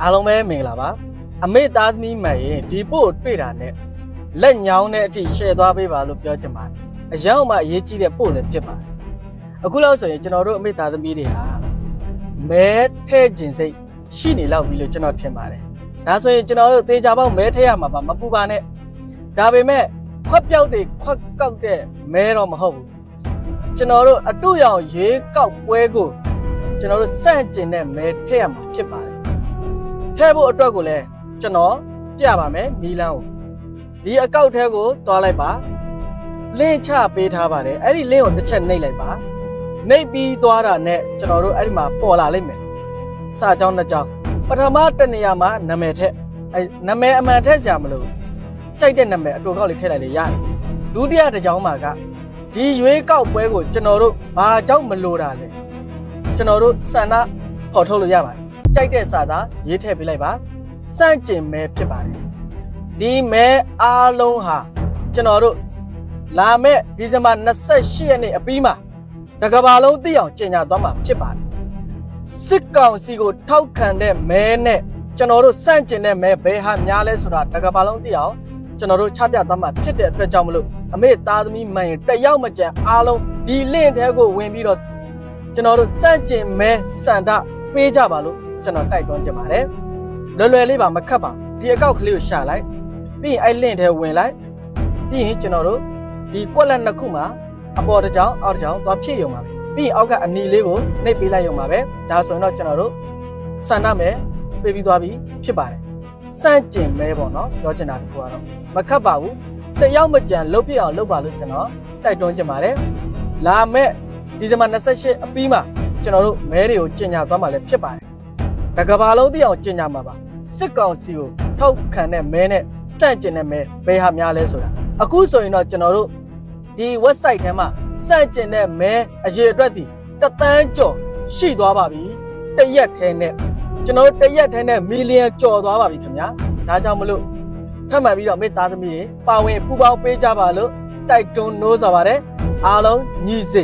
အားလုံးပဲမင်္ဂလာပါအမေသားသမီးမှန်ရင်ဒီပို့တွေ့တာနဲ့လက်ညောင်းတဲ့အထိ share သွားပေးပါလို့ပြောချင်ပါတယ်အရောက်မှအရေးကြီးတဲ့ပို့လည်းဖြစ်ပါတယ်အခုလောက်ဆိုရင်ကျွန်တော်တို့အမေသားသမီးတွေဟာမဲထဲ့ခြင်းစိတ်ရှိနေလောက်ပြီလို့ကျွန်တော်ထင်ပါတယ်ဒါဆိုရင်ကျွန်တော်တို့သေချာပေါက်မဲထဲ့ရမှာပါမပူပါနဲ့ဒါပေမဲ့ခွက်ပြောက်တွေခွက်ကောက်တဲ့မဲတော့မဟုတ်ဘူးကျွန်တော်တို့အတူရောင်ရွေးကောက်ပွဲကိုကျွန်တော်တို့စန့်ကျင်တဲ့မဲထဲ့ရမှာဖြစ်ပါတယ်ထဲ့ဖို့အတွက်ကိုလည်းကျွန်တော်ပြပါမယ်နီလန်းကိုဒီအကောက်ထဲကိုတွားလိုက်ပါလင့်ချပေးထားပါတယ်အဲ့ဒီလင့်ကိုတစ်ချက်နှိပ်လိုက်ပါနှိပ်ပြီးသွားတာနဲ့ကျွန်တော်တို့အဲ့ဒီမှာပေါ်လာလိမ့်မယ်စာကြောင်းနှစ်ကြောင်းပထမတစ်နေရာမှာနာမည်ထက်အဲ့နာမည်အမှန်ထက်စရာမလိုကြိုက်တဲ့နာမည်အတူကောက်လေးထည့်လိုက်လေရတယ်ဒုတိယတစ်ကြောင်းမှာကဒီရွေးကောက်ပွဲကိုကျွန်တော်တို့ဘာကြောင့်မလိုတာလဲကျွန်တော်တို့စန္ဒဖော်ထုတ်လို့ရပါတယ်ကြိုက်တဲ့စာသားရေးထည့်ပေးလိုက်ပါစန့်ကျင်မဲဖြစ်ပါတယ်ဒီမဲအားလုံးဟာကျွန်တော်တို့လာမယ့်ဒီဇင်ဘာ28ရက်နေ့အပြီးမှာတကဘာလုံးသိအောင်ကြေညာသွားမှာဖြစ်ပါတယ်စစ်ကောင်စီကိုထောက်ခံတဲ့မဲနဲ့ကျွန်တော်တို့စန့်ကျင်တဲ့မဲဘယ်ဟာများလဲဆိုတာတကဘာလုံးသိအောင်ကျွန်တော်တို့ချပြသွားမှာဖြစ်တဲ့အတွက်ကြောင့်မလို့အမေသားသမီးမှန်ရင်တယောက်မကြံအားလုံးဒီလင့်ထဲကိုဝင်ပြီးတော့ကျွန်တော်တို့စန့်ကျင်မဲစန္ဒပေးကြပါလို့ကျွန်တော်တိုက်တွန်းချင်ပါတယ်လွယ်လွယ်လေးပါမခက်ပါဒီအကောက်ကလေးကိုရှာလိုက်ပြီးရင်အဲ့လင့်ထဲဝင်လိုက်ပြီးရင်ကျွန်တော်တို့ဒီကွက်လက်နှစ်ခုမှာအပေါ်တစ်ကြောင်းအောက်တစ်ကြောင်းသွားဖြည့်ရုံပါပဲပြီးရင်အောက်ကအနီလေးကိုနှိပ်ပေးလိုက်ရုံပါပဲဒါဆိုရင်တော့ကျွန်တော်တို့စန္ဒမဲပေးပြီးသွားပြီဖြစ်ပါတယ်စန့်ကျင်မဲပေါ့နော်ပြောချင်တာဒီကတော့မခက်ပါဘူးတယောက်မကြံလှုပ်ပြအောင်လုပ်ပါလို့ကျွန်တော်တိုက်တွန်းချင်ပါတယ်လာမဲ့ဒီဇင်ဘာ28အပြီးမှာကျွန်တော်တို့မဲတွေကိုကျင်ညာသွားမှာလည်းဖြစ်ပါတယ်တကဘာလုံးသိအောင်ကျင်ညာမှာပါစစ်ကောင်စီကိုထောက်ခံတဲ့မဲနဲ့စန့်ကျင်တဲ့မဲဘယ်ဟာများလဲဆိုတာအခုဆိုရင်တော့ကျွန်တော်တို့ဒီ website ထဲမှာစန့်ကျင်တဲ့မဲအရေအတွက်ဒီ1 သန်းကျော်ရှိသွားပါပြီတရက်ထဲနဲ့ကျွန်တော်တို့တရက်ထဲနဲ့မီလီယံကျော်သွားပါပြီခင်ဗျာဒါကြောင့်မလို့ထပ်မှန်ပြီးတော့မိသားသမီးတွေပါဝင်ပူပေါင်းပေးကြပါလို့တိုက်တွန်းနှိုးဆော်ပါတယ်အားလုံးညီစေ